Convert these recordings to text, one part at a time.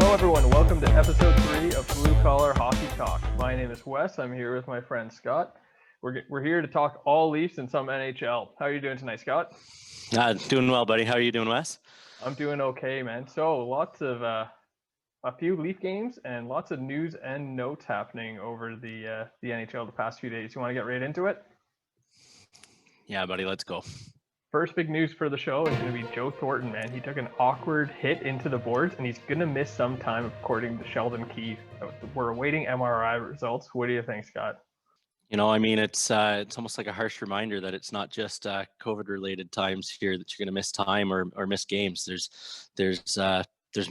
Hello, everyone. Welcome to episode 3 of Blue Collar Hockey Talk. My name is Wes. I'm here with my friend Scott. We're here to talk all Leafs and some NHL. How are you doing tonight, Scott? Doing well, buddy. How are you doing, Wes? I'm doing okay, man. So lots of a few Leaf games and lots of news and notes happening over the NHL the past few days. You want to get right into it? Yeah, buddy. Let's go. First big news for the show is going to be Joe Thornton, man. He took an awkward hit into the boards, and he's going to miss some time, according to Sheldon Keefe. We're awaiting MRI results. What do you think, Scott? You know, I mean, it's almost like a harsh reminder that it's not just COVID-related times here that you're going to miss time or miss games. There's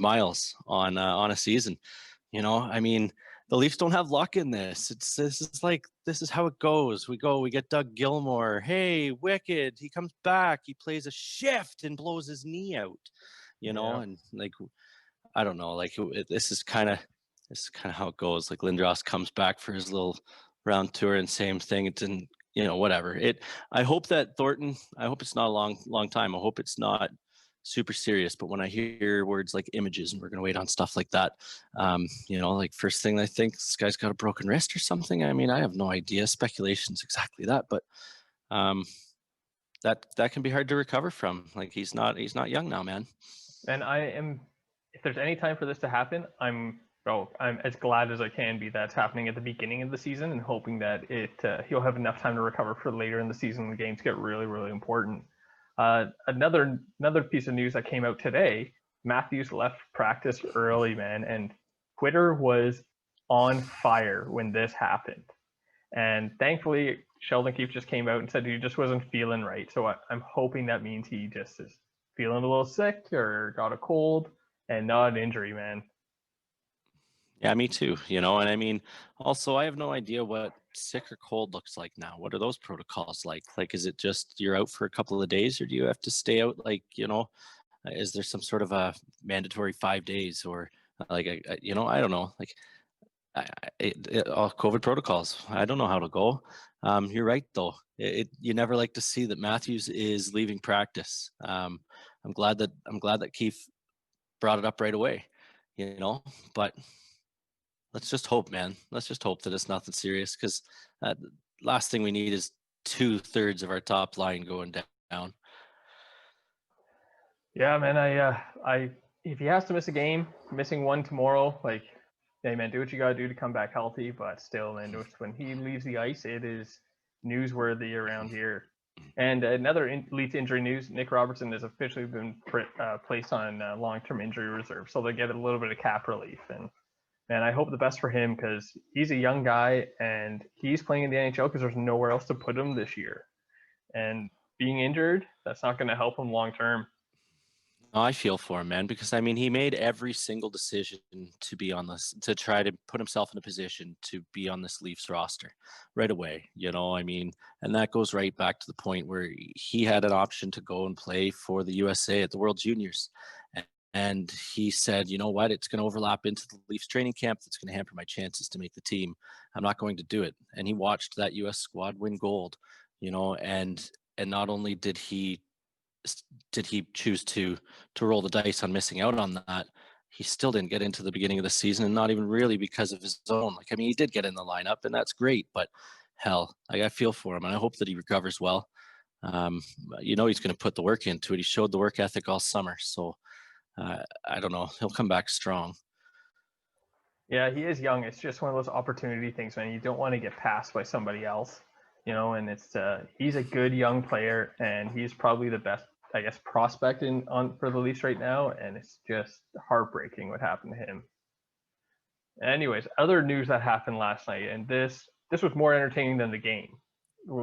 miles on a season. You know, I mean, the Leafs don't have luck in this. This is how it goes. We get Doug Gilmour. Hey, wicked. He comes back. He plays a shift and blows his knee out. You know, Yeah. and like, I don't know. Like this is kind of how it goes. Like Lindros comes back for his little round tour and same thing. It didn't, whatever. I hope that Thornton. I hope it's not a long time. I hope it's not super serious, but when I hear words like images and we're going to wait on stuff like that, like first thing I think this guy's got a broken wrist or something. I mean, I have no idea. Speculation's exactly that, but that can be hard to recover from. Like he's not young now, man. And if there's any time for this to happen, I'm as glad as I can be that's happening at the beginning of the season, and hoping that he'll have enough time to recover for later in the season when the games get really, really important. Another piece of news that came out today, Matthews left practice early, man, and Twitter was on fire when this happened. And thankfully, Sheldon Keefe just came out and said he just wasn't feeling right. So I'm hoping that means he just is feeling a little sick or got a cold and not an injury, man. Yeah, me too. And I mean, also, I have no idea what sick or cold looks like now. What are those protocols like? Like, is it just you're out for a couple of days, or do you have to stay out? Like, is there some sort of a mandatory 5 days, or like, I don't know. Like, all COVID protocols. I don't know how to go. You're right, though. You never like to see that Matthews is leaving practice. I'm glad that Keefe brought it up right away. But let's just hope, man. Let's just hope that it's nothing serious, because last thing we need is 2/3 of our top line going down. Yeah, man. I if he has to miss a game, missing one tomorrow, like, hey, man, do what you gotta do to come back healthy. But still, man, when he leaves the ice, it is newsworthy around here. And another Leafs injury news: Nick Robertson has officially been placed on long-term injury reserve, so they get a little bit of cap relief. And man, I hope the best for him, because he's a young guy and he's playing in the NHL because there's nowhere else to put him this year. And being injured, that's not going to help him long term. I feel for him, man, because I mean, he made every single decision to be on this, to try to put himself in a position to be on this Leafs roster right away. I mean, and that goes right back to the point where he had an option to go and play for the USA at the World Juniors. And he said, you know what, it's going to overlap into the Leafs training camp. That's going to hamper my chances to make the team. I'm not going to do it. And he watched that US squad win gold, and not only did he choose to roll the dice on missing out on that, he still didn't get into the beginning of the season, and not even really because of his own. Like, I mean, he did get in the lineup, and that's great, but hell, I feel for him, and I hope that he recovers well. He's going to put the work into it. He showed the work ethic all summer, so I don't know. He'll come back strong. Yeah, he is young. It's just one of those opportunity things, man. You don't want to get passed by somebody else, and it's he's a good young player, and he's probably the best, I guess, prospect for the Leafs right now, and it's just heartbreaking what happened to him. Anyways, other news that happened last night, and this was more entertaining than the game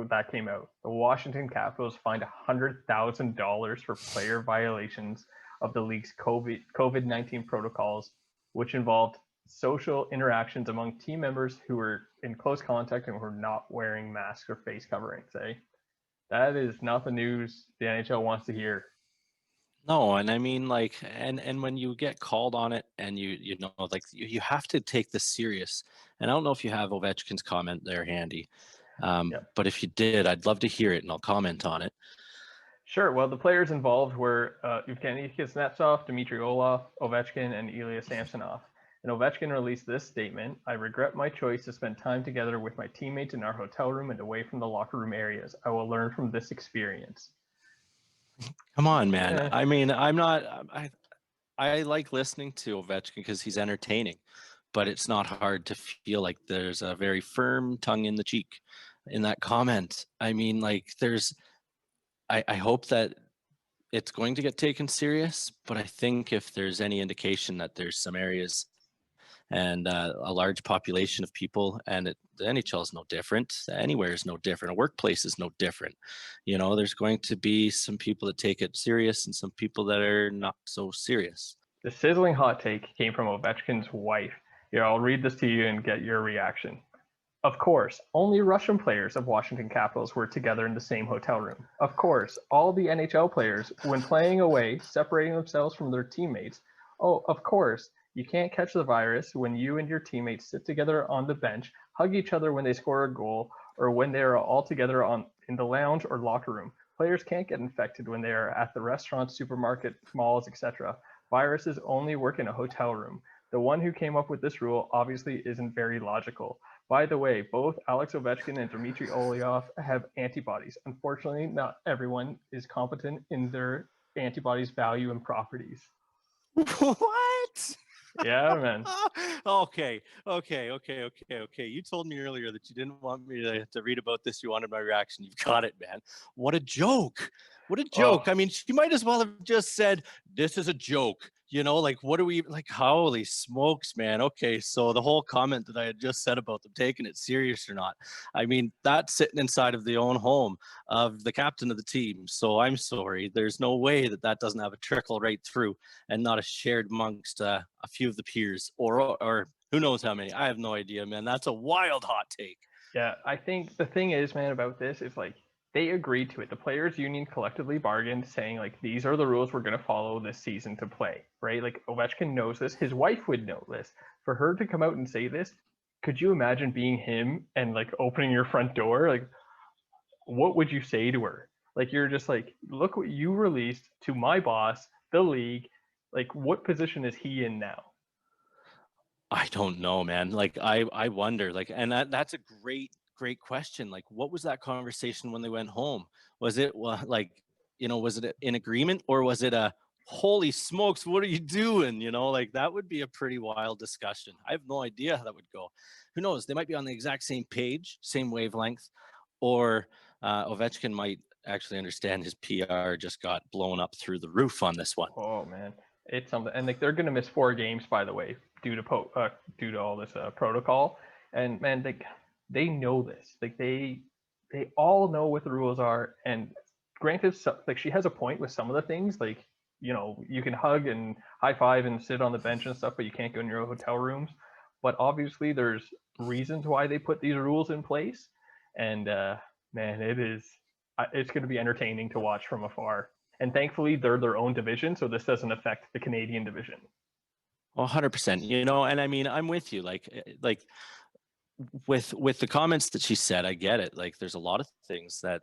that came out. The Washington Capitals fined $100,000 for player violations of the league's COVID-19 protocols, which involved social interactions among team members who were in close contact and were not wearing masks or face coverings. That is not the news the NHL wants to hear. No, and I mean, like, and when you get called on it, and you have to take this serious. And I don't know if you have Ovechkin's comment there handy, but if you did, I'd love to hear it, and I'll comment on it. Sure. Well, the players involved were Evgeny Kuznetsov, Dmitry Olov, Ovechkin, and Ilya Samsonov. And Ovechkin released this statement: "I regret my choice to spend time together with my teammates in our hotel room and away from the locker room areas. I will learn from this experience." Come on, man. Eh, I mean, I'm not. I like listening to Ovechkin because he's entertaining, but it's not hard to feel like there's a very firm tongue in the cheek in that comment. I mean, like, I hope that it's going to get taken serious, but I think if there's any indication that there's some areas and a large population of people, and the NHL is no different. Anywhere is no different. A workplace is no different. You know, there's going to be some people that take it serious and some people that are not so serious. the sizzling hot take came from Ovechkin's wife. Here, I'll read this to you and get your reaction. Of course, only Russian players of Washington Capitals were together in the same hotel room. Of course, all the NHL players, when playing away, separating themselves from their teammates. Oh, of course, you can't catch the virus when you and your teammates sit together on the bench, hug each other when they score a goal, or when they are all together in the lounge or locker room. Players can't get infected when they are at the restaurant, supermarket, malls, etc. Viruses only work in a hotel room. The one who came up with this rule obviously isn't very logical. By the way, both Alex Ovechkin and Dmitry Orlov have antibodies. Unfortunately, not everyone is competent in their antibodies' value and properties. What? Yeah, man. Okay. You told me earlier that you didn't want me to read about this. You wanted my reaction. You've got it, man. What a joke. What a joke. Oh, I mean, she might as well have just said, this is a joke. You know, like, what are we like? Holy smokes, man. Okay. So the whole comment that I had just said about them taking it serious or not, I mean, that's sitting inside of the own home of the captain of the team. So I'm sorry. There's no way that that doesn't have a trickle right through and not a shared amongst a few of the peers or who knows how many. I have no idea, man. That's a wild hot take. yeah. I think the thing is, man, about this is like they agreed to it. The players' union collectively bargained, saying like these are the rules we're going to follow this season to play, right? Like Ovechkin knows this. His wife would know this. For her to come out and say this, could you imagine being him and like opening your front door? Like, what would you say to her? Like you're just like, look what you released to my boss, the league. Like, what position is he in now? I don't know, man. Like I wonder. Like, and that's a great question. Like, what was that conversation when they went home? Was it like, was it in agreement, or was it a holy smokes, what are you doing? Like, that would be a pretty wild discussion. I have no idea how that would go. Who knows? They might be on the exact same page, same wavelength, or Ovechkin might actually understand his PR just got blown up through the roof on this one. Oh man, it's something. And like they're gonna miss 4 games, by the way, due to all this protocol. And man, they know this. Like they all know what the rules are. And granted, like she has a point with some of the things. Like you can hug and high five and sit on the bench and stuff, but you can't go in your hotel rooms. But obviously, there's reasons why they put these rules in place. And man, it's going to be entertaining to watch from afar. And thankfully, they're their own division, so this doesn't affect the Canadian division. 100%. And I mean, I'm with you. Like with the comments that she said, I get it. Like, there's a lot of things that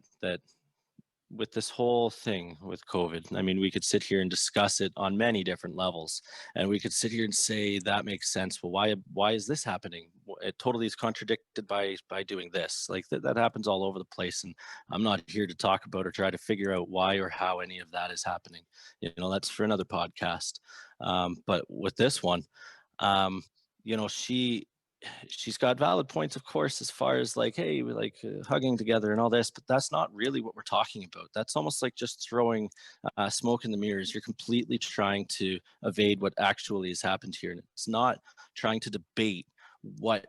with this whole thing with COVID, I mean, we could sit here and discuss it on many different levels, and we could sit here and say that makes sense. Well, why is this happening? It totally is contradicted by doing this. Like, that happens all over the place, and I'm not here to talk about or try to figure out why or how any of that is happening. That's for another podcast. But with this one, um, you know, she's got valid points, of course, as far as like, hey, we like hugging together and all this, but that's not really what we're talking about. That's almost like just throwing smoke in the mirrors. You're completely trying to evade what actually has happened here, and it's not trying to debate what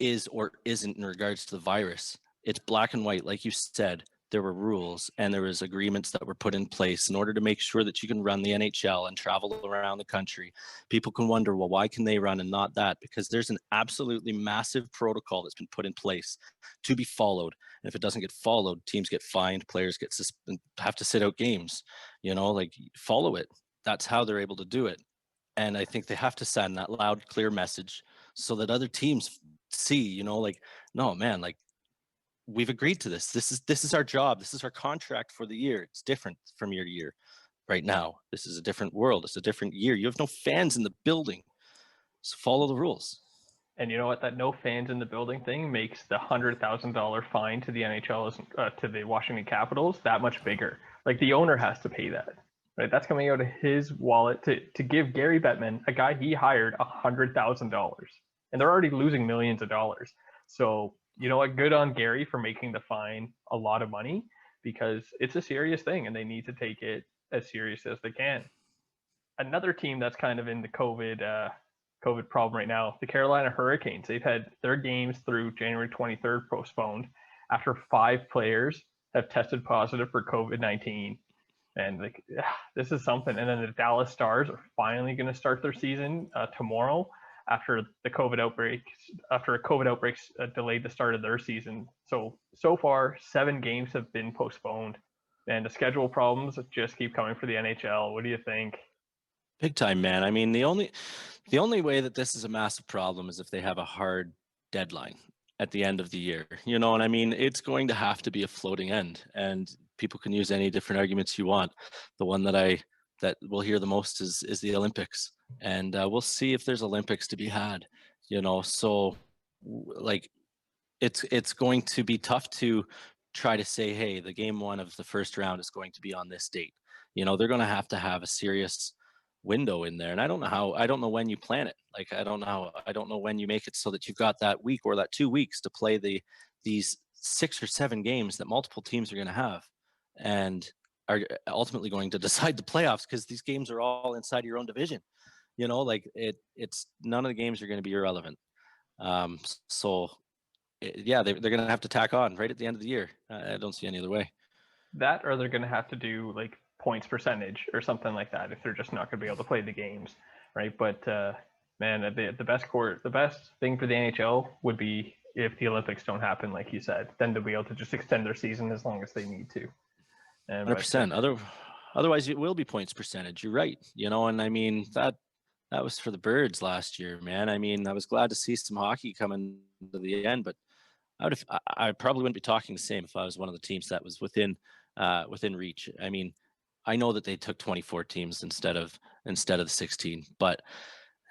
is or isn't in regards to the virus. It's black and white. Like you said, there were rules and there was agreements that were put in place in order to make sure that you can run the NHL and travel around the country. People can wonder, well, why can they run and not that? Because there's an absolutely massive protocol that's been put in place to be followed. And if it doesn't get followed, teams get fined, players get have to sit out games. Like, follow it. That's how they're able to do it. And I think they have to send that loud, clear message so that other teams see, like, no, man, like, we've agreed to this. This is our job. This is our contract for the year. It's different from year to year. Right now, this is a different world. It's a different year. You have no fans in the building, so follow the rules. And you know what? That no fans in the building thing makes the $100,000 fine to the NHL, to the Washington Capitals, that much bigger. Like the owner has to pay that, right? That's coming out of his wallet to give Gary Bettman, a guy he hired, $100,000, and they're already losing millions of dollars. So you know what? Good on Gary for making the fine a lot of money, because it's a serious thing, and they need to take it as serious as they can. Another team that's kind of in the COVID problem right now, the Carolina Hurricanes. They've had their games through January 23rd postponed after 5 players have tested positive for COVID-19. And like, this is something. And then the Dallas Stars are finally going to start their season tomorrow after the COVID outbreak. After a COVID outbreak delayed the start of their season. So far, 7 games have been postponed, and the schedule problems just keep coming for the NHL. What do you think? Big time, man. I mean, the only way that this is a massive problem is if they have a hard deadline at the end of the year. You know, and I mean, it's going to have to be a floating end, and people can use any different arguments you want. The one that we'll hear the most is the Olympics, and we'll see if there's Olympics to be had. You know, so like it's going to be tough to try to say, hey, the game 1 of the first round is going to be on this date. You know, they're going to have a serious window in there, and I don't know when you plan it. Like I don't know when you make it so that you've got that week or that 2 weeks to play these 6 or 7 games that multiple teams are going to have and are ultimately going to decide the playoffs, because these games are all inside your own division. You know, like it's none of the games are going to be irrelevant. So yeah, they're going to have to tack on right at the end of the year. I don't see any other way. That, or they're going to have to do like points percentage or something like that if they're just not going to be able to play the games, right? But man, the best thing for the NHL would be if the Olympics don't happen, like you said, then they'll be able to just extend their season as long as they need to. 100%. Otherwise, it will be points percentage. You're right. You know, and I mean that was for the Birds last year, man. I mean, I was glad to see some hockey coming to the end, but I probably wouldn't be talking the same if I was one of the teams that was within reach. I mean, I know that they took 24 teams instead of the 16, but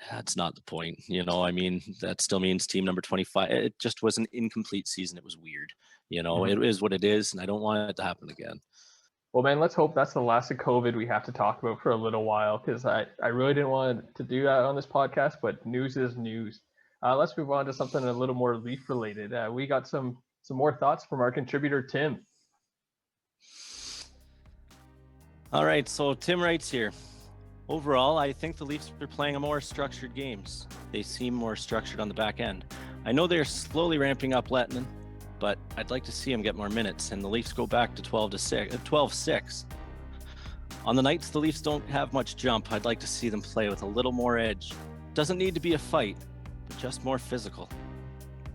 that's not the point. You know, I mean, that still means team number 25. It just was an incomplete season. It was weird. You know, It is what it is, and I don't want it to happen again. Well, man, let's hope that's the last of COVID we have to talk about for a little while, because I really didn't want to do that on this podcast, but news is news. Let's move on to something a little more Leaf related. We got some more thoughts from our contributor, Tim. All right, so Tim writes here. Overall, I think the Leafs are playing a more structured games. They seem more structured on the back end. I know they're slowly ramping up Lettman, but I'd like to see him get more minutes and the Leafs go back to 12-6. On the nights the Leafs don't have much jump, I'd like to see them play with a little more edge. Doesn't need to be a fight, but just more physical.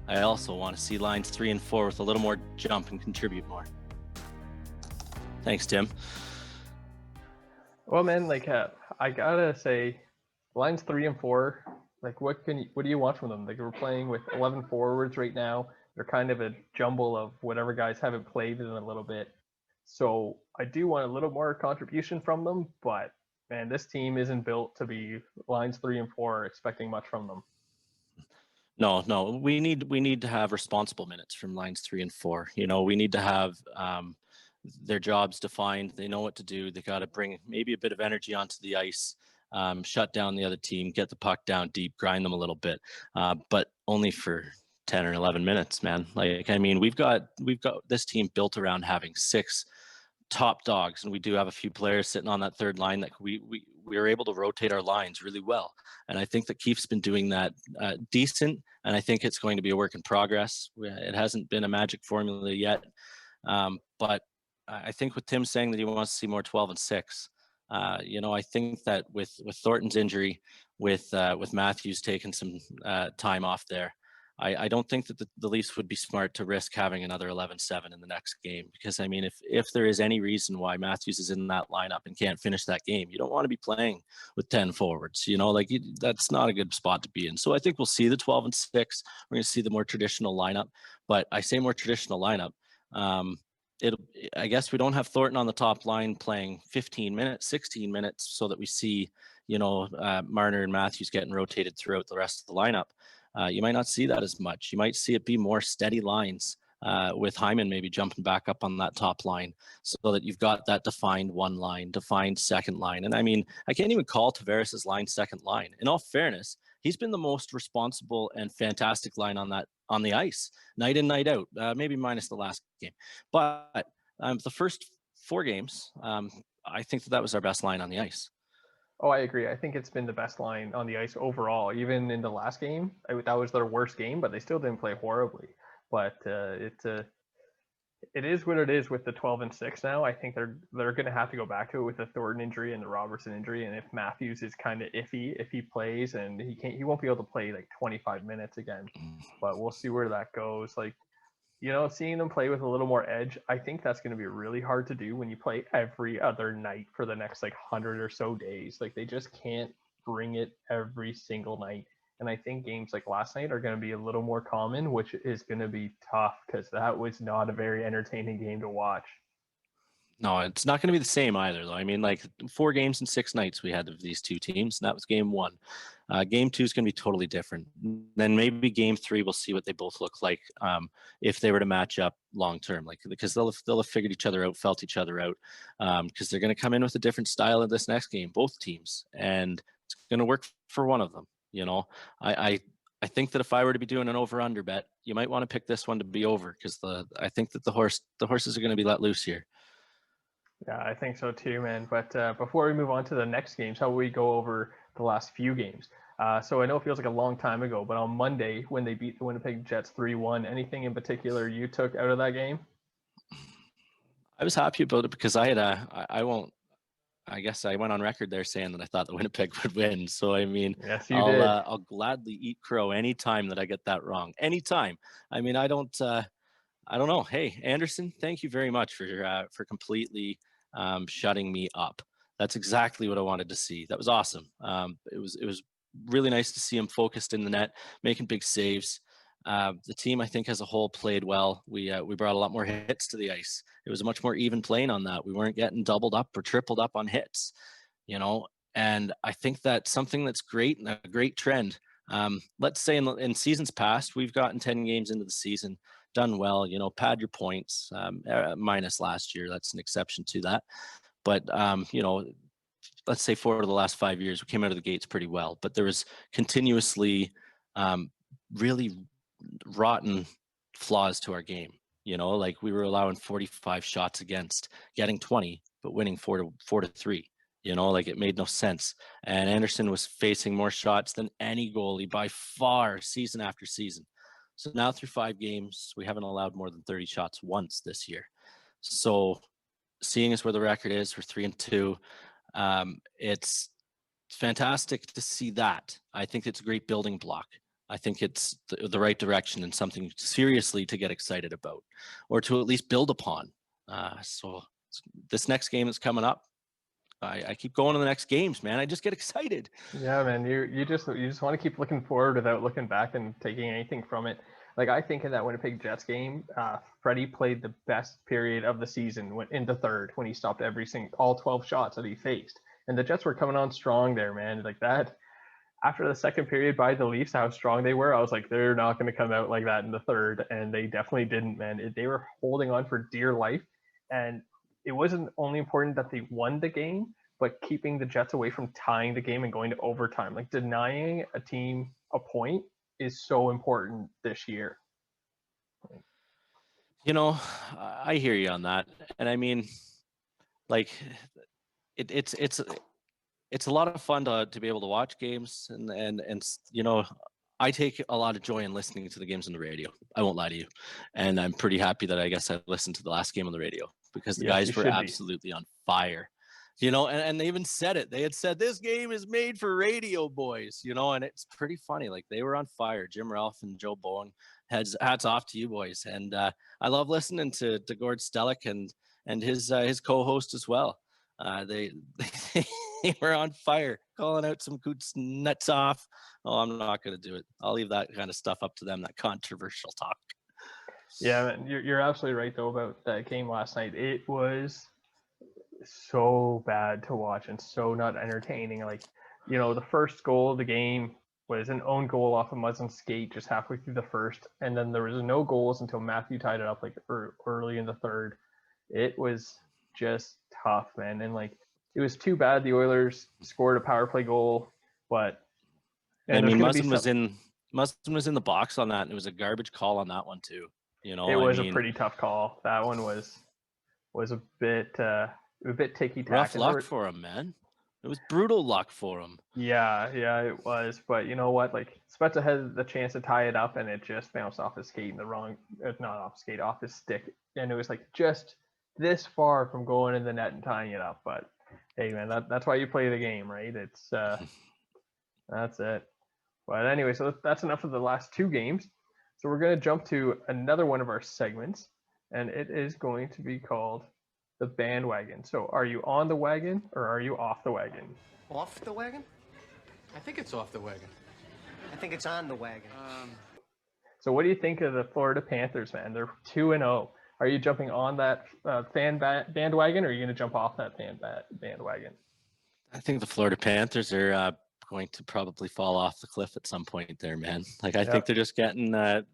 I also want to see lines 3 and 4 with a little more jump and contribute more. Thanks, Tim. Well, man, like I gotta say, lines 3 and 4, like what do you want from them? Like we're playing with 11 forwards right now. They're kind of a jumble of whatever guys haven't played in a little bit. So I do want a little more contribution from them, but man, this team isn't built to be lines 3 and 4 expecting much from them. No, we need to have responsible minutes from lines 3 and 4. You know, we need to have their jobs defined. They know what to do. They got to bring maybe a bit of energy onto the ice, shut down the other team, get the puck down deep, grind them a little bit, but only for 10 or 11 minutes, man. Like, I mean, we've got this team built around having 6 top dogs, and we do have a few players sitting on that third line that we are able to rotate our lines really well. And I think that Keefe's been doing that decent, and I think it's going to be a work in progress. It hasn't been a magic formula yet, but I think with Tim saying that he wants to see more 12 and 6, you know, I think that with Thornton's injury, with Matthews taking some time off there, I don't think that the Leafs would be smart to risk having another 11-7 in the next game, because I mean, if there is any reason why Matthews is in that lineup and can't finish that game, you don't want to be playing with 10 forwards. Like that's not a good spot to be in. So I think we'll see the 12-6. We're going to see the more traditional lineup, but I say more traditional lineup. I guess we don't have Thornton on the top line playing 15 minutes, 16 minutes, so that we see, Marner and Matthews getting rotated throughout the rest of the lineup. You might not see that as much. You might see it be more steady lines, with Hyman maybe jumping back up on that top line, so that you've got that defined one line, defined second line. And I mean, I can't even call Tavares' line second line. In all fairness, he's been the most responsible and fantastic line on the ice, night in, night out, maybe minus the last game. But the first 4 games, I think that was our best line on the ice. Oh, I agree. I think it's been the best line on the ice overall. Even in the last game, that was their worst game, but they still didn't play horribly. But it is what it is with the 12-6 now. I think they're going to have to go back to it with the Thornton injury and the Robertson injury. And if Matthews is kind of iffy, if he plays, and he won't be able to play like 25 minutes again. But we'll see where that goes. Like, seeing them play with a little more edge, I think that's going to be really hard to do when you play every other night for the next 100 or so days. Like, they just can't bring it every single night. And I think games like last night are going to be a little more common, which is going to be tough, because that was not a very entertaining game to watch. No, it's not going to be the same either, though. I mean, 4 games in 6 nights we had of these two teams, and that was game 1. Game 2 is going to be totally different. Then maybe game 3, we'll see what they both look like, if they were to match up long term, because they'll have figured each other out, felt each other out, because they're going to come in with a different style in this next game, both teams, and it's going to work for one of them. I think that if I were to be doing an over/under bet, you might want to pick this one to be over, because I think that the horses are going to be let loose here. Yeah, I think so too, man. But before we move on to the next games, how will we go over the last few games? So I know it feels like a long time ago, but on Monday when they beat the Winnipeg Jets 3-1, anything in particular you took out of that game? I was happy about it because I guess I went on record there saying that I thought the Winnipeg would win. So, I mean, yes, you did. I'll gladly eat crow anytime that I get that wrong. Anytime. I mean, I don't know. Hey, Anderson, thank you very much for completely shutting me up. That's exactly what I wanted to see. That was awesome. It was really nice to see him focused in the net, making big saves. The team, I think, as a whole played well. We brought a lot more hits to the ice. It was a much more even playing on that. We weren't getting doubled up or tripled up on hits, and I think that's something that's great and a great trend. Let's say in seasons past, we've gotten 10 games into the season, done well, pad your points, minus last year. That's an exception to that. But, let's say 4 of the last 5 years, we came out of the gates pretty well, but there was continuously really rotten flaws to our game. We were allowing 45 shots against, getting 20, but winning 4-3. It made no sense. And Anderson was facing more shots than any goalie by far, season after season. So now through 5 games, we haven't allowed more than 30 shots once this year. So seeing as where the record is, we're 3-2. It's fantastic to see that. I think it's a great building block. I think it's the right direction and something seriously to get excited about, or to at least build upon. So this next game that's coming up, I keep going to the next games, man. I just get excited. Yeah, man. You just want to keep looking forward without looking back and taking anything from it. Like, I think in that Winnipeg Jets game, Freddie played the best period of the season into third, when he stopped all 12 shots that he faced. And the Jets were coming on strong there, man. Like that. After the second period by the Leafs, how strong they were, I was like, they're not going to come out like that in the third. And they definitely didn't, man. They were holding on for dear life. And it wasn't only important that they won the game, but keeping the Jets away from tying the game and going to overtime. Like, denying a team a point is so important this year. I hear you on that. And I mean, it's a lot of fun to be able to watch games, and I take a lot of joy in listening to the games on the radio. I won't lie to you. And I'm pretty happy that I guess I listened to the last game on the radio, because the guys were absolutely on fire. You know, and they even said it. They had said this game is made for radio, boys. You know, and it's pretty funny. Like they were on fire. Jim Ralph and Joe Bowen. Hats off to you boys. And I love listening to Gord Stellick and his co-host as well. They they were on fire, calling out some Coots nuts off. Oh, I'm not going to do it. I'll leave that kind of stuff up to them. That controversial talk. Yeah, man, you're absolutely right though about that game last night. It was so bad to watch and so not entertaining. Like, you know, the first goal of the game was an own goal off a Muslim skate just halfway through the first, and then there was no goals until Matthew tied it up like early in the third. It was just tough, man, and like it was too bad the Oilers scored a power play goal, but I mean, Muzzin was in the box on that, and it was a garbage call on that one too. You know, it was a pretty tough call. That one was a bit ticky tack. Rough luck for him, man. It was brutal luck for him. Yeah, it was. But you know what? Like Spezza had the chance to tie it up, and it just bounced off his skate in the wrong, not off skate, off his stick, and it was like just this far from going in the net and tying it up. But hey, man, that's why you play the game, right? It's that's it. But anyway, so that's enough of the last two games. So we're going to jump to another one of our segments, and it is going to be called the bandwagon. So are you on the wagon or are you off the wagon? Off the wagon? I think it's off the wagon. I think it's on the wagon. So what do you think of the Florida Panthers, man? They're 2-0. Are you jumping on that bandwagon, or are you going to jump off that bandwagon? I think the Florida Panthers are going to probably fall off the cliff at some point there, man. Like I think they're just getting the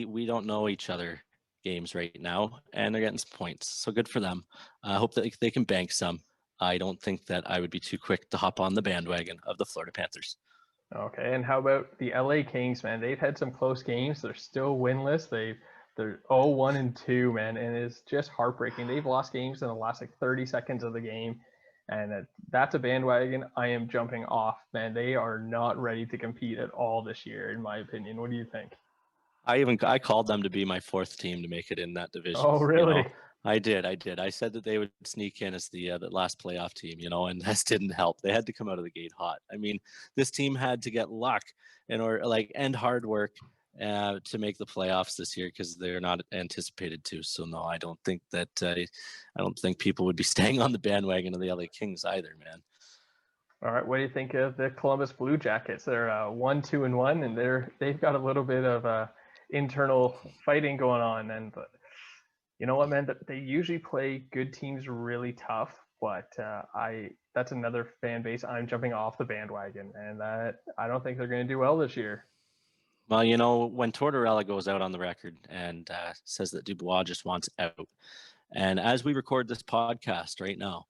we don't know each other games right now, and they're getting some points. So good for them. I hope that they can bank some. I don't think that I would be too quick to hop on the bandwagon of the Florida Panthers. Okay, and how about the LA Kings, man? They've had some close games. They're still winless. They're 0-1-2, man, and it's just heartbreaking. They've lost games in the last like 30 seconds of the game, and that's a bandwagon I am jumping off, man. They are not ready to compete at all this year, in my opinion. What do you think? I called them to be my fourth team to make it in that division. Oh, really? You know? I did. I said that they would sneak in as the last playoff team, you know, and this didn't help. They had to come out of the gate hot. I mean, this team had to get luck and hard work to make the playoffs this year, because they're not anticipated to. So no, I don't think that I don't think people would be staying on the bandwagon of the LA Kings either, man. All right, what do you think of the Columbus Blue Jackets? They're 1-2-1, and they've got a little bit of internal fighting going on, and you know what, man? They usually play good teams really tough, but that's another fan base I'm jumping off the bandwagon, and that I don't think they're going to do well this year. Well, you know, when Tortorella goes out on the record and says that Dubois just wants out, and as we record this podcast right now,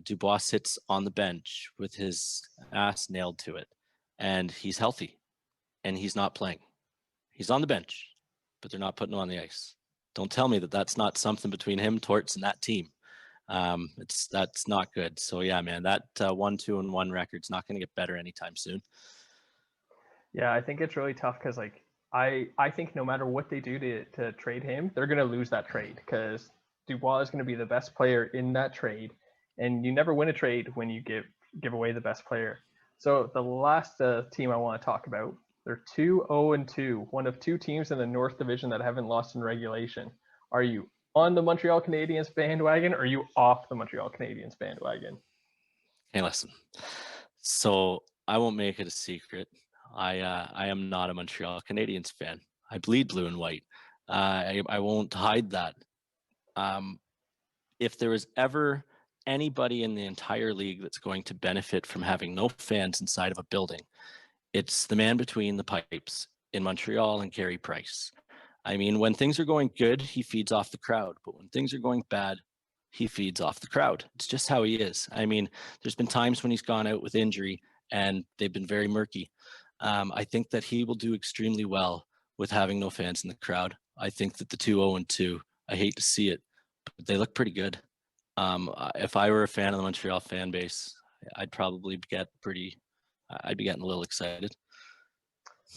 Dubois sits on the bench with his ass nailed to it, and he's healthy, and he's not playing. He's on the bench, but they're not putting him on the ice. Don't tell me that that's not something between him, Torts, and that team. That's not good. So yeah, man, that 1-2-1 record's not going to get better anytime soon. Yeah, I think it's really tough because like I think no matter what they do to trade him, they're going to lose that trade, because Dubois is going to be the best player in that trade, and you never win a trade when you give away the best player. So the last team I want to talk about, they're 2-0-2, one of two teams in the North Division that haven't lost in regulation. Are you on the Montreal Canadiens bandwagon, or are you off the Montreal Canadiens bandwagon? Hey, listen. So I won't make it a secret. I am not a Montreal Canadiens fan. I bleed blue and white. I won't hide that. If there was ever anybody in the entire league that's going to benefit from having no fans inside of a building, it's the man between the pipes in Montreal and Carey Price. I mean, when things are going good, he feeds off the crowd. But when things are going bad, he feeds off the crowd. It's just how he is. I mean, there's been times when he's gone out with injury, and they've been very murky. I think that he will do extremely well with having no fans in the crowd. I think that the 2-0-2, I hate to see it, but they look pretty good. If I were a fan of the Montreal fan base, I'd probably I'd be getting a little excited.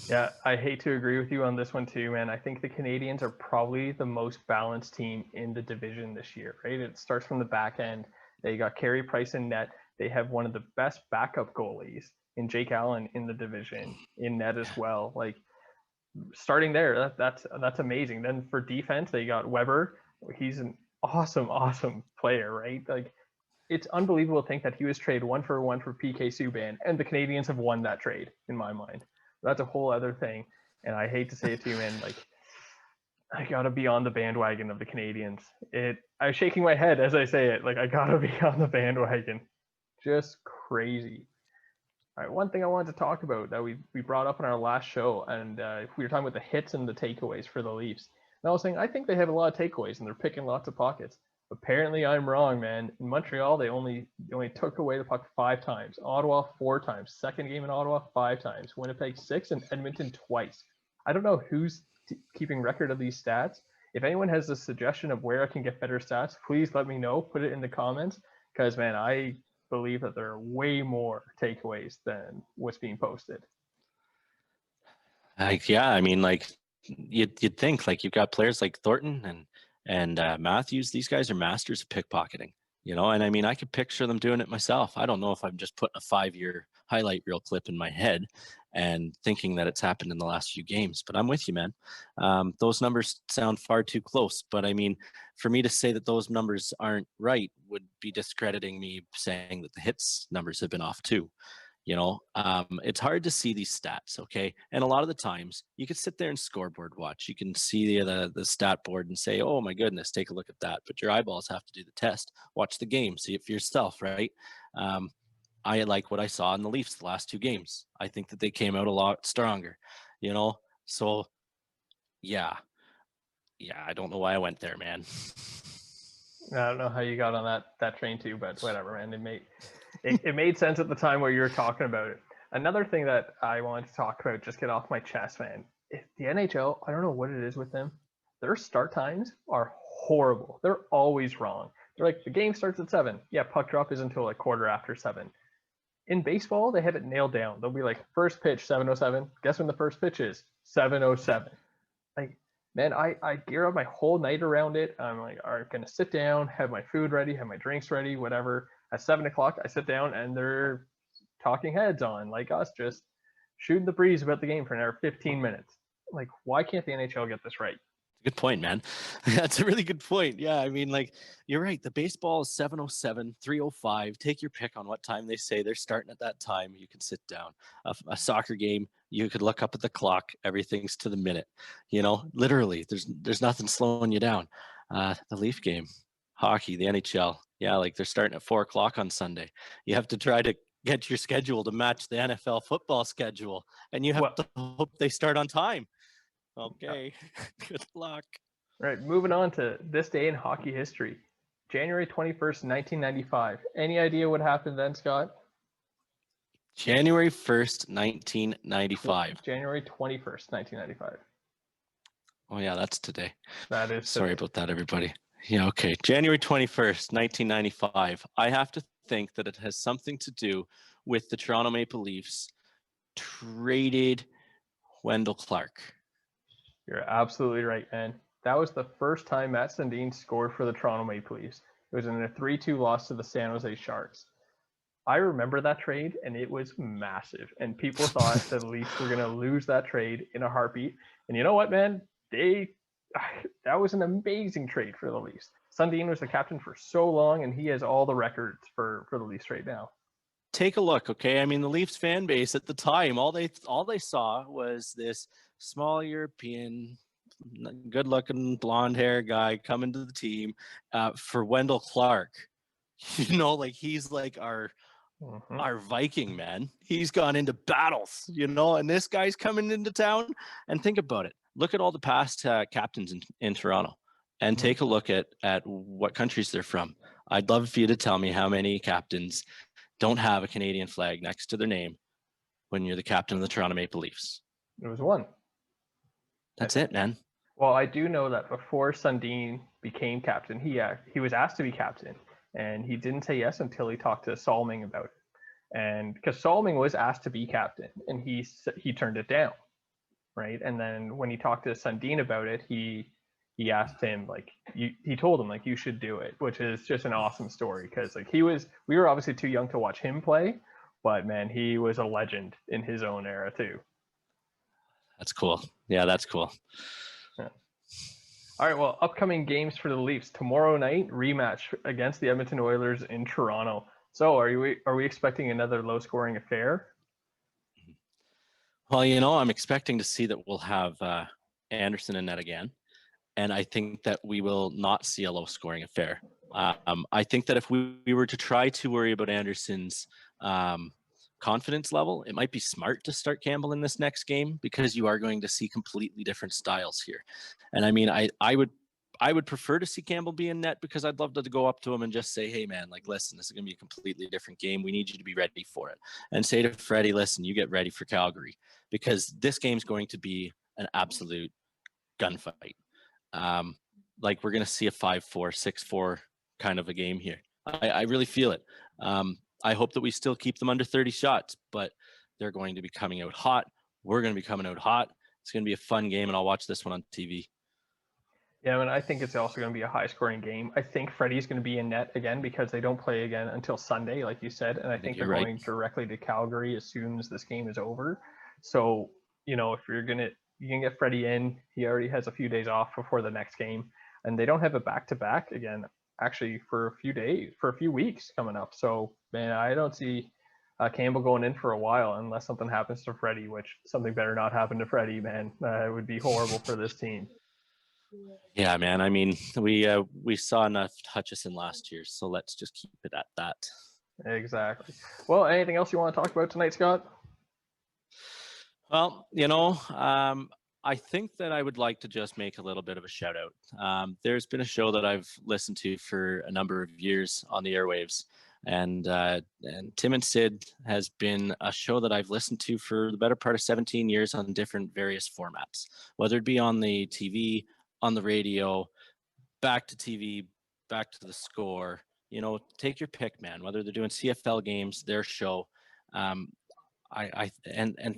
Yeah, I hate to agree with you on this one too, man. I think the Canadians are probably the most balanced team in the division this year, right? It starts from the back end. They got Carey Price in net. They have one of the best backup goalies in Jake Allen in the division in net as well. Like starting there, that's amazing. Then for defense, they got Weber. He's an awesome player, right? Like it's unbelievable to think that he was traded 1-for-1 for PK Subban, and the Canadians have won that trade in my mind. That's a whole other thing, and I hate to say it to you, man. Like I gotta be on the bandwagon of the Canadians. I'm shaking my head as I say it. Like I gotta be on the bandwagon. Just crazy. All right, one thing I wanted to talk about that we brought up in our last show, and we were talking about the hits and the takeaways for the Leafs. And I was saying I think they have a lot of takeaways and they're picking lots of pockets. Apparently, I'm wrong, man. In Montreal, they only took away the puck 5 times. Ottawa 4 times. Second game in Ottawa 5 times. Winnipeg 6 and Edmonton twice. I don't know who's keeping record of these stats. If anyone has a suggestion of where I can get better stats, please let me know. Put it in the comments because, man, I believe that there are way more takeaways than what's being posted. Like, yeah, I mean, like you'd think like you've got players like Thornton and Matthews. These guys are masters of pickpocketing, you know. And I mean, I could picture them doing it myself. I don't know if I'm just putting a 5-year highlight reel clip in my head and thinking that it's happened in the last few games. But I'm with you, man. Those numbers sound far too close. But I mean, for me to say that those numbers aren't right would be discrediting me saying that the hits numbers have been off too. You know, it's hard to see these stats, okay? And a lot of the times you can sit there and scoreboard watch. You can see the stat board and say, oh my goodness, take a look at that. But your eyeballs have to do the test. Watch the game, see it for yourself, right? I like what I saw in the Leafs the last 2 games. I think that they came out a lot stronger, you know? So, yeah, I don't know why I went there, man. I don't know how you got on that train too, but whatever, man. It made sense at the time where you were talking about it. Another thing that I wanted to talk about, just get off my chest, man. If the NHL, I don't know what it is with them. Their start times are horrible. They're always wrong. They're like the game starts at 7. Yeah, puck drop is until like quarter after 7. In baseball, they have it nailed down. They'll be like first pitch 7:07. Guess when the first pitch is? 7:07. Like, man, I gear up my whole night around it. I'm like, all right, gonna sit down, have my food ready, have my drinks ready, whatever. At 7 o'clock, I sit down and they're talking heads on like us, just shooting the breeze about the game for another 15 minutes. Like, why can't the NHL get this right? Good point, man. That's a really good point. Yeah, I mean, like, you're right. The baseball is 7:07, 3:05. Take your pick on what time they say they're starting at that time. You can sit down. A soccer game, you could look up at the clock. Everything's to the minute. You know, literally, there's nothing slowing you down. The Leaf game, hockey, the NHL. Yeah, like they're starting at 4 o'clock on Sunday. You have to try to get your schedule to match the NFL football schedule, and you have to hope they start on time. Okay, good luck. All right, moving on to this day in hockey history. January 21st, 1995. Any idea what happened then, Scott? January 1st, 1995. January 21st, 1995. Oh, yeah, that's today. That is Sorry today. about that, everybody. Yeah, okay. January 21st, 1995. I have to think that it has something to do with the Toronto Maple Leafs traded Wendell Clark. You're absolutely right, man. That was the first time Matt Sundin scored for the Toronto Maple Leafs. It was in a 3-2 loss to the San Jose Sharks. I remember that trade, and it was massive. And people thought the Leafs were going to lose that trade in a heartbeat. And you know what, man? That was an amazing trade for the Leafs. Sundin was the captain for so long, and he has all the records for the Leafs right now. Take a look, okay? I mean, the Leafs fan base at the time, all they saw was this small European, good-looking blonde hair guy coming to the team for Wendell Clark. You know, like he's like our Viking, man. He's gone into battles, you know, and this guy's coming into town. And think about it. Look at all the past captains in Toronto, and take a look at what countries they're from. I'd love for you to tell me how many captains don't have a Canadian flag next to their name when you're the captain of the Toronto Maple Leafs. It was one. That's it, man. Well, I do know that before Sundin became captain, he was asked to be captain, and he didn't say yes until he talked to Salming about it. And because Salming was asked to be captain, and he turned it down. right? And then when he talked to Sundin about it, he asked him like he told him like you should do it, which is just an awesome story because like we were obviously too young to watch him play, but man, he was a legend in his own era too. That's cool. Yeah, that's cool. Yeah. All right, well, upcoming games for the Leafs tomorrow night, rematch against the Edmonton Oilers in Toronto. So are we expecting another low scoring affair? Well, I'm expecting to see that we'll have Anderson in net again. And I think that we will not see a low-scoring affair. I think that if we were to try to worry about Anderson's confidence level, it might be smart to start Campbell in this next game because you are going to see completely different styles here. And I mean, I would prefer to see Campbell be in net because I'd love to go up to him and just say, hey, man, like, listen, this is going to be a completely different game. We need you to be ready for it. And say to Freddie, listen, you get ready for Calgary because this game's going to be an absolute gunfight. Like we're going to see a 5-4, 6-4 kind of a game here. I really feel it. I hope that we still keep them under 30 shots, but they're going to be coming out hot. We're going to be coming out hot. It's going to be a fun game, and I'll watch this one on TV. Yeah, and I think it's also going to be a high-scoring game. I think Freddie's going to be in net again because they don't play again until Sunday, like you said, and I think they're going directly to Calgary as soon as this game is over. So, if you can get Freddie in. He already has a few days off before the next game, and they don't have a back-to-back again, actually, for a few weeks coming up. So, man, I don't see Campbell going in for a while unless something happens to Freddie, which something better not happen to Freddie, man. It would be horrible for this team. Yeah, man. I mean, we saw enough Hutchison last year, so let's just keep it at that. Exactly. Well, anything else you want to talk about tonight, Scott? Well, I think that I would like to just make a little bit of a shout out. There's been a show that I've listened to for a number of years on the airwaves, and Tim and Sid has been a show that I've listened to for the better part of 17 years on different various formats, whether it be on the TV, on the radio, back to TV, back to the score. Take your pick, man. Whether they're doing CFL games, their show. I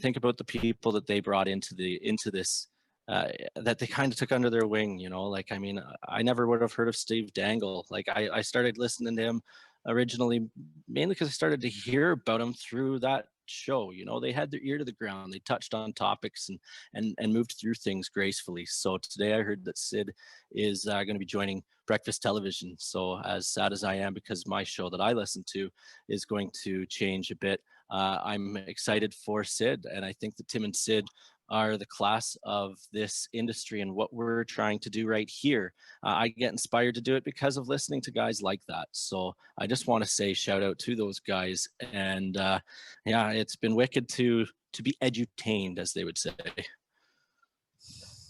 think about the people that they brought into this that they kind of took under their wing. Like, I mean, I never would have heard of Steve Dangle. Like, I started listening to him originally mainly because I started to hear about him through that show. They had their ear to the ground. They touched on topics and moved through things gracefully. So today I heard that Sid is going to be joining Breakfast Television. So as sad as I am, because my show that I listen to is going to change a bit, I'm excited for Sid, and I think that Tim and Sid are the class of this industry and what we're trying to do right here. I get inspired to do it because of listening to guys like that. So I just want to say shout out to those guys. And yeah, it's been wicked to be edutained, as they would say.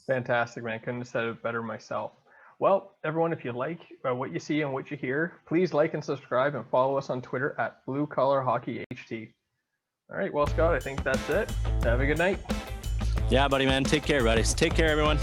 Fantastic, man. Couldn't have said it better myself. Well, everyone, if you like what you see and what you hear, please like and subscribe and follow us on Twitter at Blue Collar Hockey HT. All right, well, Scott, I think that's it. Have a good night. Yeah, buddy, man. Take care, buddies. Take care, everyone.